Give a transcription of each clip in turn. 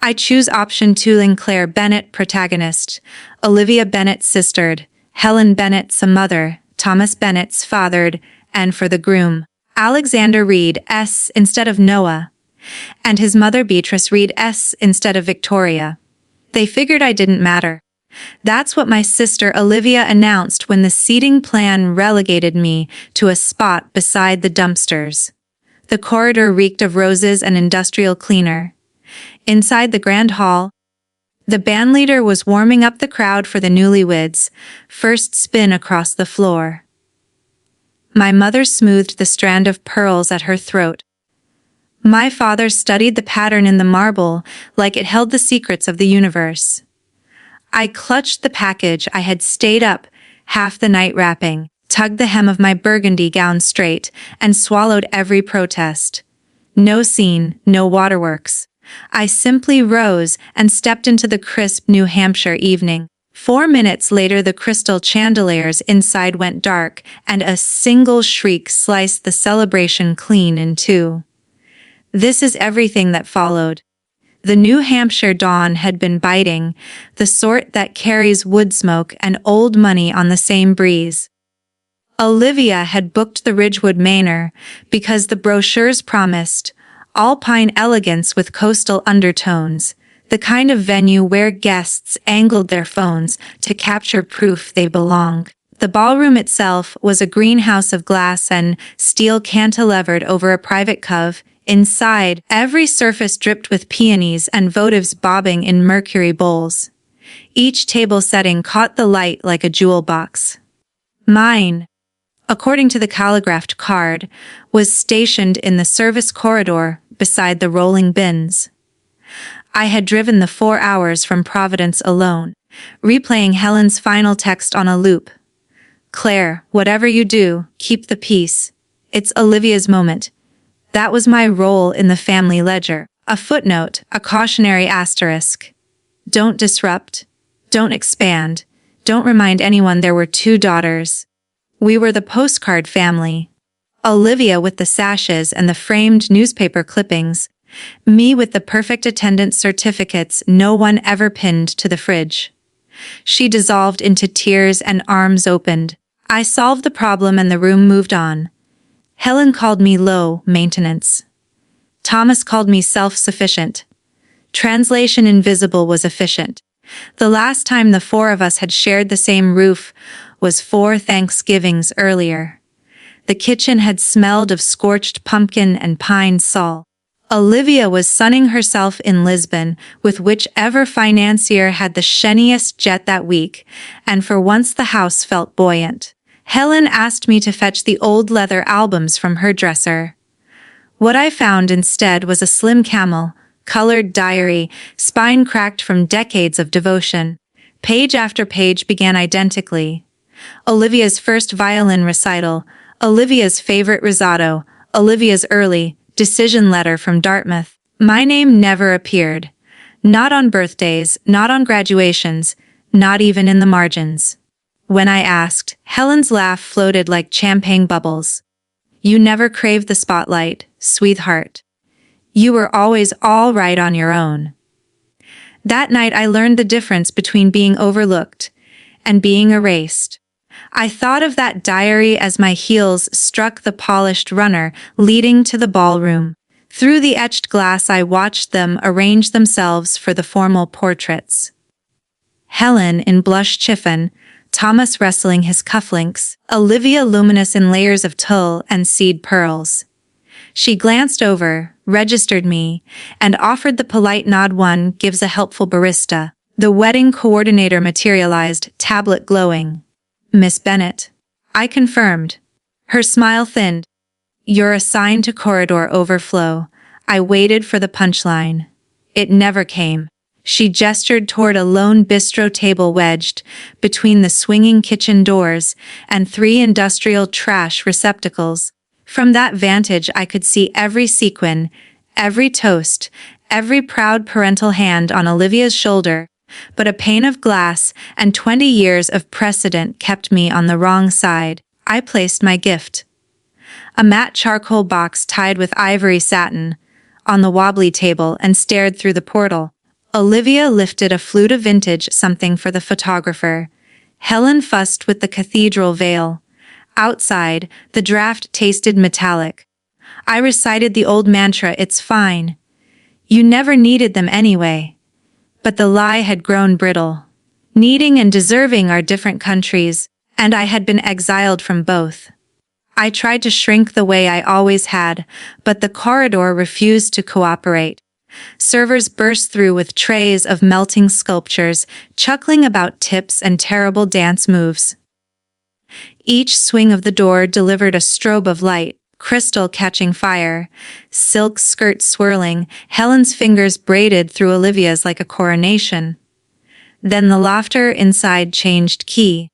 I choose option 2. Claire Bennett, protagonist. Olivia Bennett's sistered. Helen Bennett's a mother. Thomas Bennett's fathered. And for the groom, Alexander Reed S. instead of Noah. And his mother Beatrice Reed S. instead of Victoria. They figured I didn't matter. That's what my sister Olivia announced when the seating plan relegated me to a spot beside the dumpsters. The corridor reeked of roses and industrial cleaner. Inside the grand hall, the bandleader was warming up the crowd for the newlyweds' first spin across the floor. My mother smoothed the strand of pearls at her throat. My father studied the pattern in the marble like it held the secrets of the universe. I clutched the package I had stayed up half the night wrapping, tugged the hem of my burgundy gown straight, and swallowed every protest. No scene, no waterworks. I simply rose and stepped into the crisp New Hampshire evening. 4 minutes later, the crystal chandeliers inside went dark, and a single shriek sliced the celebration clean in two. This is everything that followed. The New Hampshire dawn had been biting, the sort that carries wood smoke and old money on the same breeze. Olivia had booked the Ridgewood Manor because the brochures promised alpine elegance with coastal undertones, the kind of venue where guests angled their phones to capture proof they belong. The ballroom itself was a greenhouse of glass and steel cantilevered over a private cove. Inside, every surface dripped with peonies and votives bobbing in mercury bowls. Each table setting caught the light like a jewel box. Mine, according to the calligraphed card, was stationed in the service corridor beside the rolling bins. I had driven the 4 hours from Providence alone, replaying Helen's final text on a loop. Claire, whatever you do, keep the peace. It's Olivia's moment. That was my role in the family ledger. A footnote, a cautionary asterisk. Don't disrupt. Don't expand. Don't remind anyone there were 2 daughters. We were the postcard family. Olivia with the sashes and the framed newspaper clippings. Me with the perfect attendance certificates no one ever pinned to the fridge. She dissolved into tears and arms opened. I solved the problem and the room moved on. Helen called me low maintenance. Thomas called me self-sufficient. Translation invisible was efficient. The last time the 4 of us had shared the same roof was 4 Thanksgivings earlier. The kitchen had smelled of scorched pumpkin and pine sol. Olivia was sunning herself in Lisbon with whichever financier had the shiniest jet that week, and for once the house felt buoyant. Helen asked me to fetch the old leather albums from her dresser. What I found instead was a slim camel-colored diary, spine cracked from decades of devotion. Page after page began identically. Olivia's first violin recital, Olivia's favorite risotto, Olivia's early decision letter from Dartmouth. My name never appeared. Not on birthdays, not on graduations, not even in the margins. When I asked, Helen's laugh floated like champagne bubbles. You never craved the spotlight, sweetheart. You were always all right on your own. That night I learned the difference between being overlooked and being erased. I thought of that diary as my heels struck the polished runner leading to the ballroom. Through the etched glass I watched them arrange themselves for the formal portraits. Helen in blush chiffon, Thomas wrestling his cufflinks, Olivia luminous in layers of tulle and seed pearls. She glanced over, registered me, and offered the polite nod one gives a helpful barista. The wedding coordinator materialized, tablet glowing. Miss Bennett. I confirmed. Her smile thinned. You're assigned to corridor overflow. I waited for the punchline. It never came. She gestured toward a lone bistro table wedged between the swinging kitchen doors and 3 industrial trash receptacles. From that vantage I could see every sequin, every toast, every proud parental hand on Olivia's shoulder, but a pane of glass and 20 years of precedent kept me on the wrong side. I placed my gift, a matte charcoal box tied with ivory satin, on the wobbly table and stared through the portal. Olivia lifted a flute of vintage something for the photographer. Helen fussed with the cathedral veil. Outside, the draft tasted metallic. I recited the old mantra, "It's fine. You never needed them anyway." But the lie had grown brittle. Needing and deserving are different countries, and I had been exiled from both. I tried to shrink the way I always had, but the corridor refused to cooperate. Servers burst through with trays of melting sculptures, chuckling about tips and terrible dance moves. Each swing of the door delivered a strobe of light, crystal catching fire, silk skirts swirling, Helen's fingers braided through Olivia's like a coronation. Then the laughter inside changed key.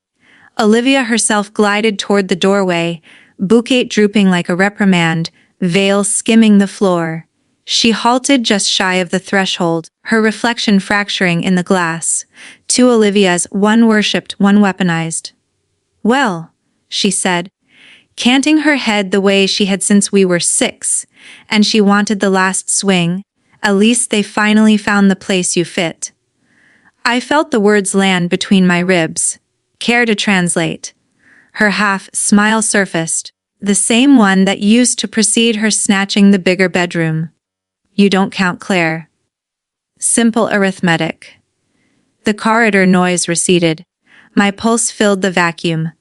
Olivia herself glided toward the doorway, bouquet drooping like a reprimand, veil skimming the floor. She halted just shy of the threshold, her reflection fracturing in the glass. Two Olivias, one worshipped, one weaponized. "Well," she said, canting her head the way she had since we were 6, and she wanted the last swing. "At least they finally found the place you fit." I felt the words land between my ribs. Care to translate? Her half-smile surfaced, the same one that used to precede her snatching the bigger bedroom. "You don't count Claire." Simple arithmetic. The corridor noise receded. My pulse filled the vacuum.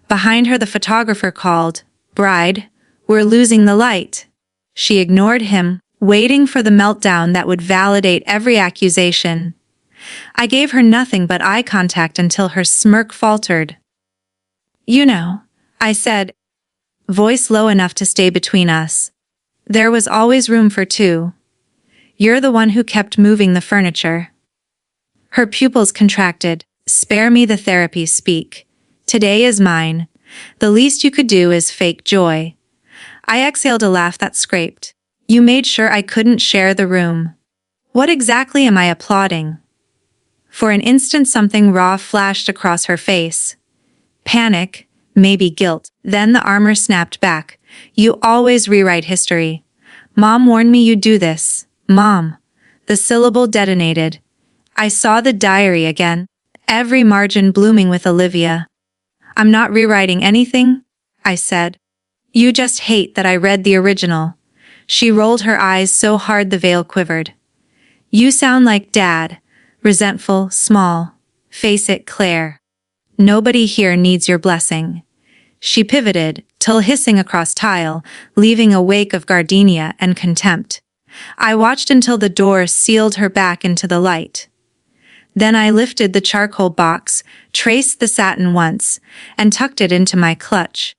Behind her the photographer called, "Bride, we're losing the light." She ignored him, waiting for the meltdown that would validate every accusation. I gave her nothing but eye contact until her smirk faltered. "You know," I said, voice low enough to stay between us. "There was always room for two. You're the one who kept moving the furniture." Her pupils contracted. "Spare me the therapy speak. Today is mine. The least you could do is fake joy." I exhaled a laugh that scraped. "You made sure I couldn't share the room." What exactly am I applauding? For an instant something raw flashed across her face. Panic, maybe guilt. Then the armor snapped back. "You always rewrite history. Mom warned me you'd do this. Mom." The syllable detonated. I saw the diary again, every margin blooming with Olivia. "I'm not rewriting anything," I said. "You just hate that I read the original." She rolled her eyes so hard the veil quivered. "You sound like Dad. Resentful, small. Face it, Claire. Nobody here needs your blessing." She pivoted, till hissing across tile, leaving a wake of gardenia and contempt. I watched until the door sealed her back into the light. Then I lifted the charcoal box, traced the satin once, and tucked it into my clutch.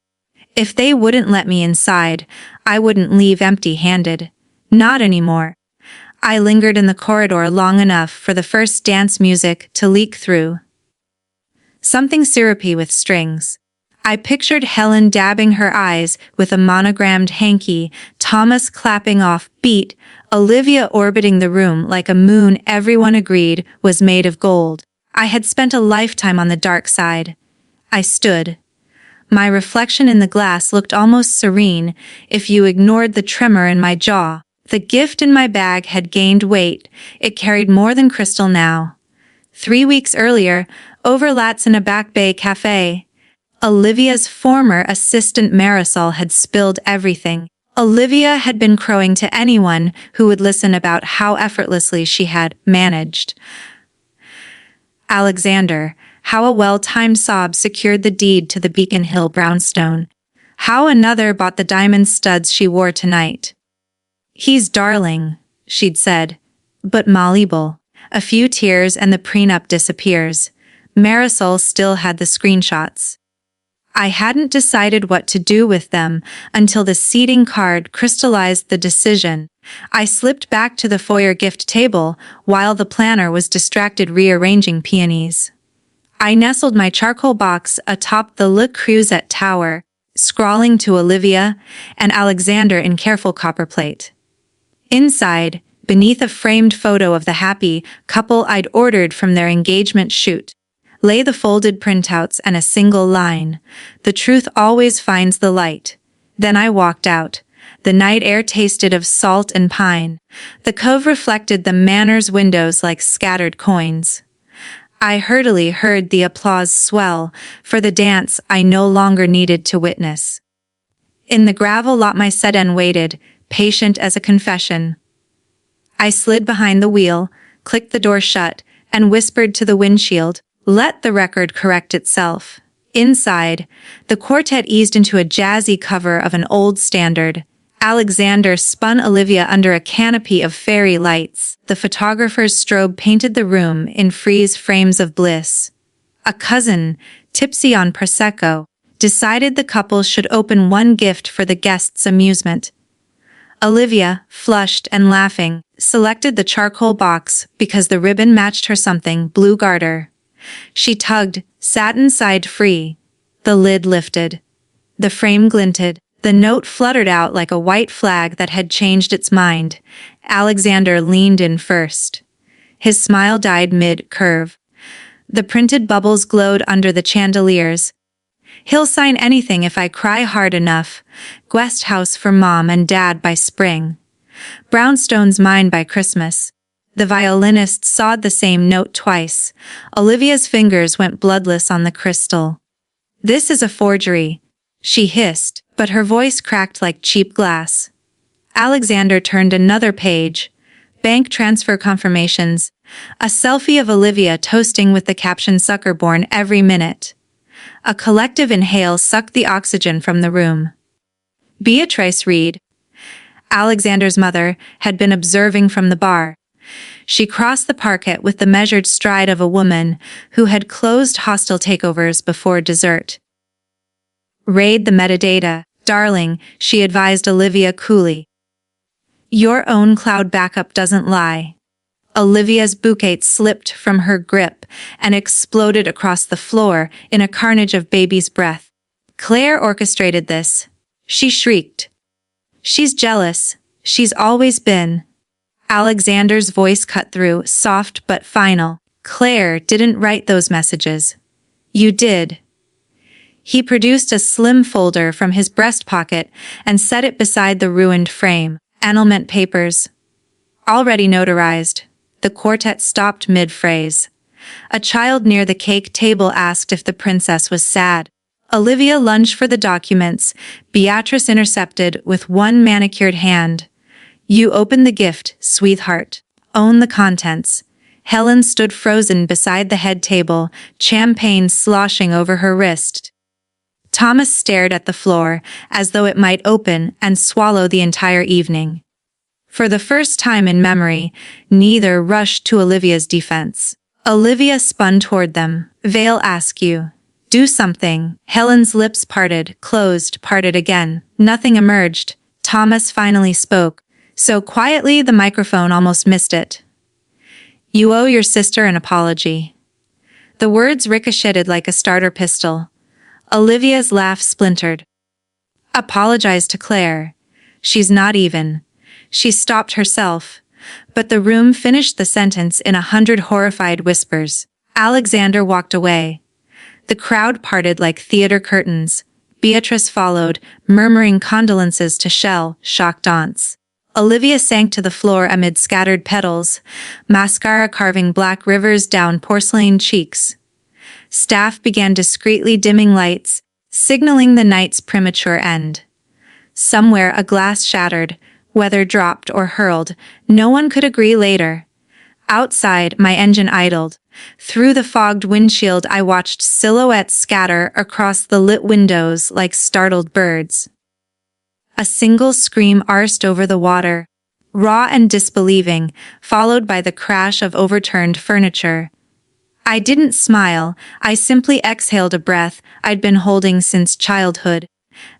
If they wouldn't let me inside, I wouldn't leave empty-handed. Not anymore. I lingered in the corridor long enough for the first dance music to leak through. Something syrupy with strings. I pictured Helen dabbing her eyes with a monogrammed hanky, Thomas clapping off beat, Olivia orbiting the room like a moon everyone agreed was made of gold. I had spent a lifetime on the dark side. I stood. My reflection in the glass looked almost serene if you ignored the tremor in my jaw. The gift in my bag had gained weight. It carried more than crystal now. 3 weeks earlier, over lats in a Back Bay cafe, Olivia's former assistant Marisol had spilled everything. Olivia had been crowing to anyone who would listen about how effortlessly she had managed. Alexander, how a well-timed sob secured the deed to the Beacon Hill brownstone. How another bought the diamond studs she wore tonight. "He's darling," she'd said, but malleable. A few tears and the prenup disappears. Marisol still had the screenshots. I hadn't decided what to do with them until the seating card crystallized the decision. I slipped back to the foyer gift table while the planner was distracted rearranging peonies. I nestled my charcoal box atop the Le Creuset tower, scrawling to Olivia and Alexander in careful copperplate. Inside, beneath a framed photo of the happy couple I'd ordered from their engagement shoot, lay the folded printouts and a single line, "The truth always finds the light." Then I walked out, The night air tasted of salt and pine. The cove reflected the manor's windows like scattered coins. I hurriedly heard the applause swell for the dance I no longer needed to witness. In the gravel lot my sedan waited, patient as a confession. I slid behind the wheel, clicked the door shut, and whispered to the windshield, "Let the record correct itself." Inside, the quartet eased into a jazzy cover of an old standard. Alexander spun Olivia under a canopy of fairy lights. The photographer's strobe painted the room in freeze frames of bliss. A cousin, tipsy on Prosecco, decided the couple should open one gift for the guests' amusement. Olivia, flushed and laughing, selected the charcoal box because the ribbon matched her something blue garter. She tugged, satin side free. The lid lifted. The frame glinted. The note fluttered out like a white flag that had changed its mind. Alexander leaned in first. His smile died mid-curve. The printed bubbles glowed under the chandeliers. "He'll sign anything if I cry hard enough. Guest house for Mom and Dad by spring. Brownstone's mine by Christmas." The violinist sawed the same note twice. Olivia's fingers went bloodless on the crystal. "This is a forgery," she hissed, but her voice cracked like cheap glass. Alexander turned another page. Bank transfer confirmations. A selfie of Olivia toasting with the caption "Suckerborn every minute." A collective inhale sucked the oxygen from the room. Beatrice Reed, Alexander's mother, had been observing from the bar. She crossed the parquet with the measured stride of a woman who had closed hostile takeovers before dessert. "Raid the metadata, darling," she advised Olivia coolly. "Your own cloud backup doesn't lie." Olivia's bouquet slipped from her grip and exploded across the floor in a carnage of baby's breath. "Claire orchestrated this," she shrieked. "She's jealous. She's always been." Alexander's voice cut through, soft but final. "Claire didn't write those messages. You did." He produced a slim folder from his breast pocket and set it beside the ruined frame. "Annulment papers. Already notarized." The quartet stopped mid-phrase. A child near the cake table asked if the princess was sad. Olivia lunged for the documents. Beatrice intercepted with one manicured hand. "You open the gift, sweetheart. Own the contents." Helen stood frozen beside the head table, champagne sloshing over her wrist. Thomas stared at the floor, as though it might open and swallow the entire evening. For the first time in memory, neither rushed to Olivia's defense. Olivia spun toward them. "Vale Askew. Do something." Helen's lips parted, closed, parted again. Nothing emerged. Thomas finally spoke, so quietly the microphone almost missed it. "You owe your sister an apology." The words ricocheted like a starter pistol. Olivia's laugh splintered. "Apologize to Claire. She's not even." She stopped herself, but the room finished the sentence in 100 horrified whispers. Alexander walked away. The crowd parted like theater curtains. Beatrice followed, murmuring condolences to shocked aunts. Olivia sank to the floor amid scattered petals, mascara carving black rivers down porcelain cheeks. Staff began discreetly dimming lights, signaling the night's premature end. Somewhere a glass shattered, whether dropped or hurled, no one could agree later. Outside, my engine idled. Through the fogged windshield I watched silhouettes scatter across the lit windows like startled birds. A single scream arsed over the water, raw and disbelieving, followed by the crash of overturned furniture. I didn't smile, I simply exhaled a breath I'd been holding since childhood.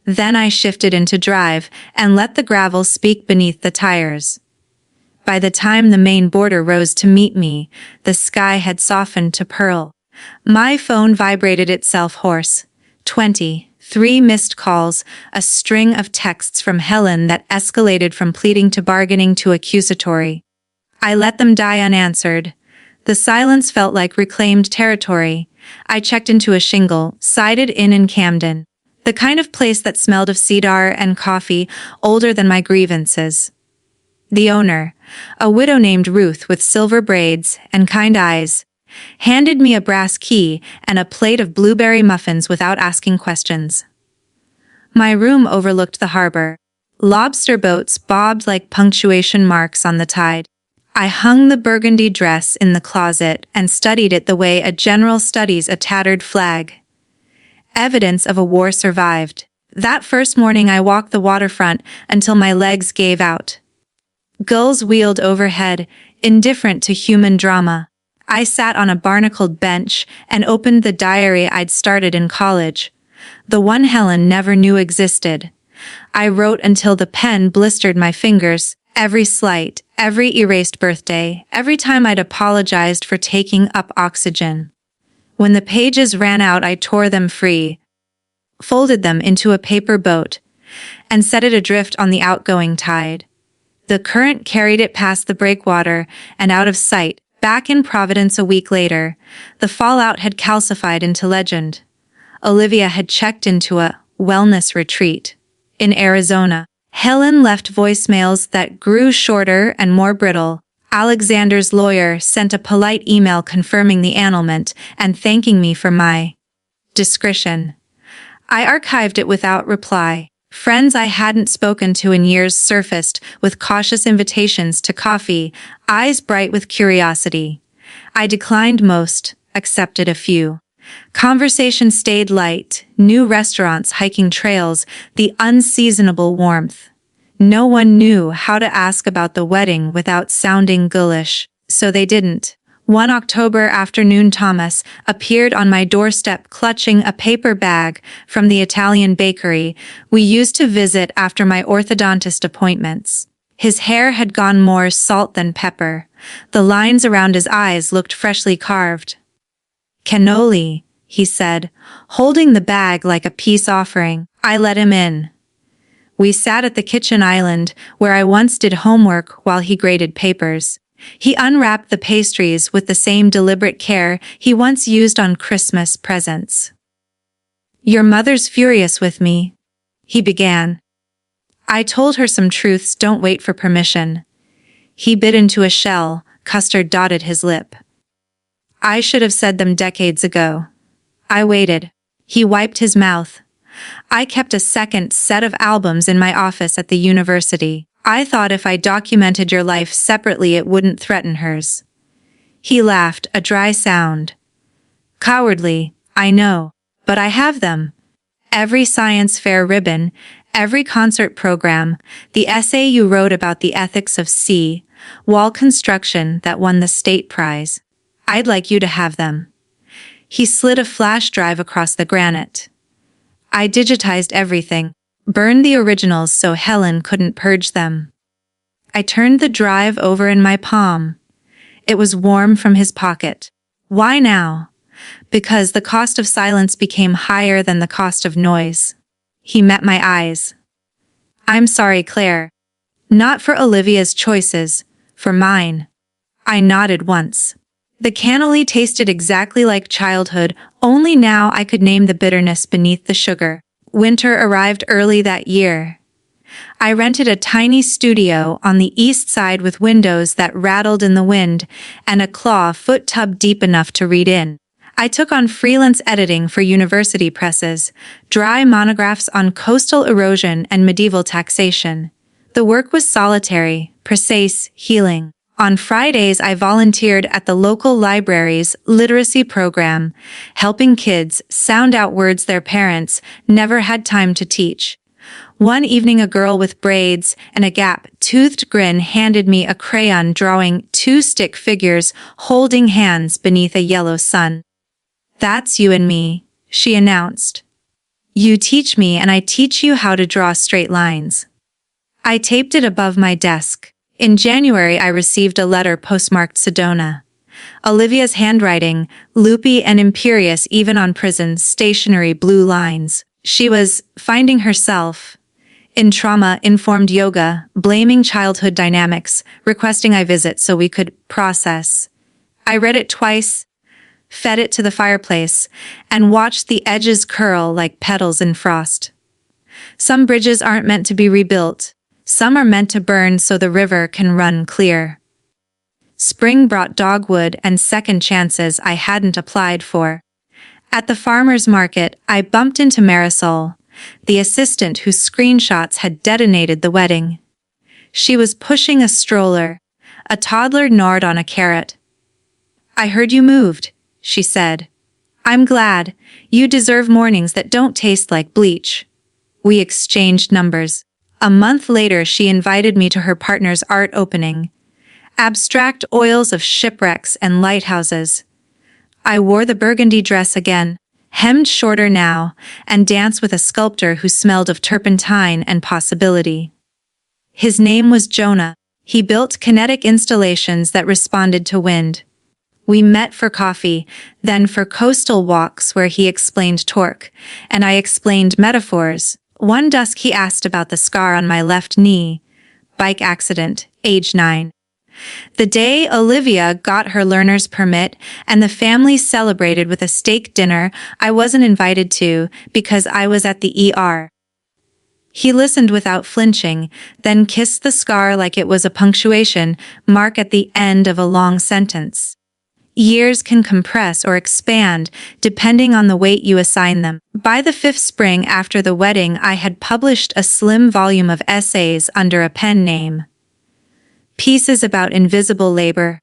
Then I shifted into drive and let the gravel speak beneath the tires. By the time the main border rose to meet me, the sky had softened to pearl. My phone vibrated itself hoarse. 23 missed calls, a string of texts from Helen that escalated from pleading to bargaining to accusatory. I let them die unanswered. The silence felt like reclaimed territory. I checked into a shingle, sighted in Camden. The kind of place that smelled of cedar and coffee, older than my grievances. The owner, a widow named Ruth with silver braids and kind eyes, handed me a brass key and a plate of blueberry muffins without asking questions. My room overlooked the harbor. Lobster boats bobbed like punctuation marks on the tide. I hung the burgundy dress in the closet and studied it the way a general studies a tattered flag. Evidence of a war survived. That first morning I walked the waterfront until my legs gave out. Gulls wheeled overhead, indifferent to human drama. I sat on a barnacled bench and opened the diary I'd started in college, the one Helen never knew existed. I wrote until the pen blistered my fingers, every slight, every erased birthday, every time I'd apologized for taking up oxygen. When the pages ran out, I tore them free, folded them into a paper boat, and set it adrift on the outgoing tide. The current carried it past the breakwater and out of sight. Back in Providence a week later, the fallout had calcified into legend. Olivia had checked into a wellness retreat in Arizona. Helen left voicemails that grew shorter and more brittle. Alexander's lawyer sent a polite email confirming the annulment and thanking me for my discretion. I archived it without reply. Friends I hadn't spoken to in years surfaced with cautious invitations to coffee, eyes bright with curiosity. I declined most, accepted a few. Conversation stayed light, new restaurants, hiking trails, the unseasonable warmth. No one knew how to ask about the wedding without sounding ghoulish, so they didn't. One October afternoon, Thomas appeared on my doorstep clutching a paper bag from the Italian bakery we used to visit after my orthodontist appointments. His hair had gone more salt than pepper. The lines around his eyes looked freshly carved. "Cannoli," he said, holding the bag like a peace offering. I let him in. We sat at the kitchen island where I once did homework while he graded papers. He unwrapped the pastries with the same deliberate care he once used on Christmas presents. "Your mother's furious with me," he began. I told her some truths don't wait for permission. He bit into a shell, custard dotted his lip. I should have said them decades ago. I waited. He wiped his mouth. I kept a second set of albums in my office at the university. I thought if I documented your life separately it wouldn't threaten hers. He laughed, a dry sound. "Cowardly, I know, but I have them. Every science fair ribbon, every concert program, the essay you wrote about the ethics of sea, wall construction that won the state prize. I'd like you to have them." He slid a flash drive across the granite. I digitized everything, burned the originals so Helen couldn't purge them. I turned the drive over in my palm. It was warm from his pocket. Why now? Because the cost of silence became higher than the cost of noise. He met my eyes. "I'm sorry, Claire. Not for Olivia's choices, for mine." I nodded once. The cannoli tasted exactly like childhood, only now I could name the bitterness beneath the sugar. Winter arrived early that year. I rented a tiny studio on the east side with windows that rattled in the wind and a claw-foot tub deep enough to read in. I took on freelance editing for university presses, dry monographs on coastal erosion and medieval taxation. The work was solitary, precise, healing. On Fridays, I volunteered at the local library's literacy program, helping kids sound out words their parents never had time to teach. One evening, a girl with braids and a gap-toothed grin handed me a crayon drawing two stick figures holding hands beneath a yellow sun. "That's you and me," she announced. "You teach me and I teach you how to draw straight lines." I taped it above my desk. In January, I received a letter postmarked Sedona. Olivia's handwriting, loopy and imperious even on prison stationery blue lines. She was finding herself in trauma-informed yoga, blaming childhood dynamics, requesting I visit so we could process. I read it twice, fed it to the fireplace, and watched the edges curl like petals in frost. Some bridges aren't meant to be rebuilt. Some are meant to burn so the river can run clear. Spring brought dogwood and second chances I hadn't applied for. At the farmer's market, I bumped into Marisol, the assistant whose screenshots had detonated the wedding. She was pushing a stroller. A toddler gnawed on a carrot. "I heard you moved," she said. "I'm glad. You deserve mornings that don't taste like bleach." We exchanged numbers. A month later, she invited me to her partner's art opening. Abstract oils of shipwrecks and lighthouses. I wore the burgundy dress again, hemmed shorter now, and danced with a sculptor who smelled of turpentine and possibility. His name was Jonah. He built kinetic installations that responded to wind. We met for coffee, then for coastal walks where he explained torque, and I explained metaphors. One dusk he asked about the scar on my left knee. Bike accident, age 9. The day Olivia got her learner's permit and the family celebrated with a steak dinner I wasn't invited to because I was at the ER. He listened without flinching, then kissed the scar like it was a punctuation mark at the end of a long sentence. Years can compress or expand, depending on the weight you assign them. By the 5th spring after the wedding, I had published a slim volume of essays under a pen name. Pieces about invisible labor,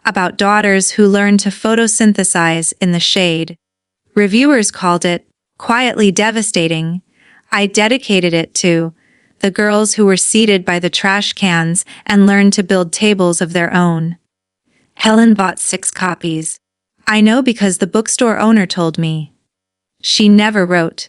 about daughters who learn to photosynthesize in the shade. Reviewers called it quietly devastating. I dedicated it to the girls who were seated by the trash cans and learned to build tables of their own. Helen bought 6 copies. I know because the bookstore owner told me. She never wrote.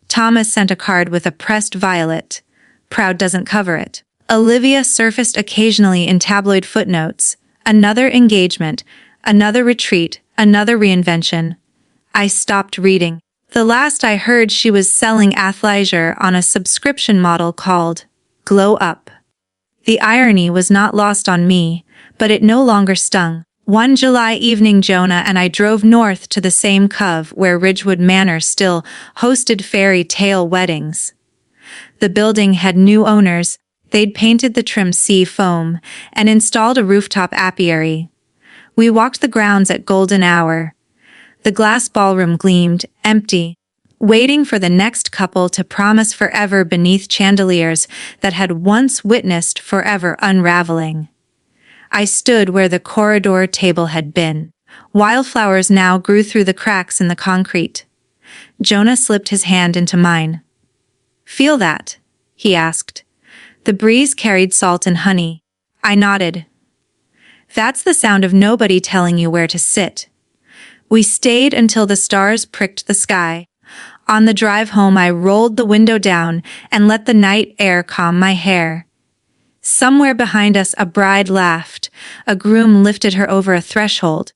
Thomas sent a card with a pressed violet. Proud doesn't cover it. Olivia surfaced occasionally in tabloid footnotes. Another engagement, another retreat, another reinvention. I stopped reading. The last I heard, she was selling athleisure on a subscription model called Glow Up. The irony was not lost on me, but it no longer stung. One July evening, Jonah and I drove north to the same cove where Ridgewood Manor still hosted fairy tale weddings. The building had new owners. They'd painted the trim sea foam and installed a rooftop apiary. We walked the grounds at golden hour. The glass ballroom gleamed, empty, waiting for the next couple to promise forever beneath chandeliers that had once witnessed forever unraveling. I stood where the corridor table had been. Wildflowers now grew through the cracks in the concrete. Jonah slipped his hand into mine. "Feel that?" he asked. The breeze carried salt and honey. I nodded. "That's the sound of nobody telling you where to sit." We stayed until the stars pricked the sky. On the drive home, I rolled the window down and let the night air calm my hair. Somewhere behind us, a bride laughed. A groom lifted her over a threshold.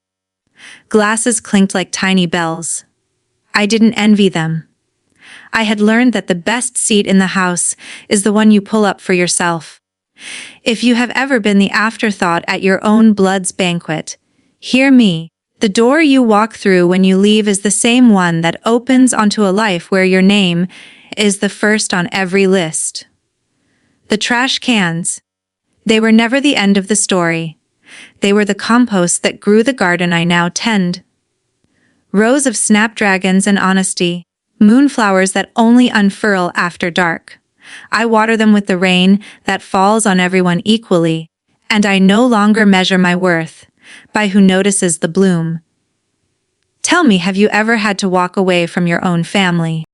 Glasses clinked like tiny bells. I didn't envy them. I had learned that the best seat in the house is the one you pull up for yourself. If you have ever been the afterthought at your own blood's banquet, hear me. The door you walk through when you leave is the same one that opens onto a life where your name is the first on every list. The trash cans. They were never the end of the story. They were the compost that grew the garden I now tend. Rows of snapdragons and honesty. Moonflowers that only unfurl after dark. I water them with the rain that falls on everyone equally, and I no longer measure my worth by who notices the bloom. Tell me, have you ever had to walk away from your own family?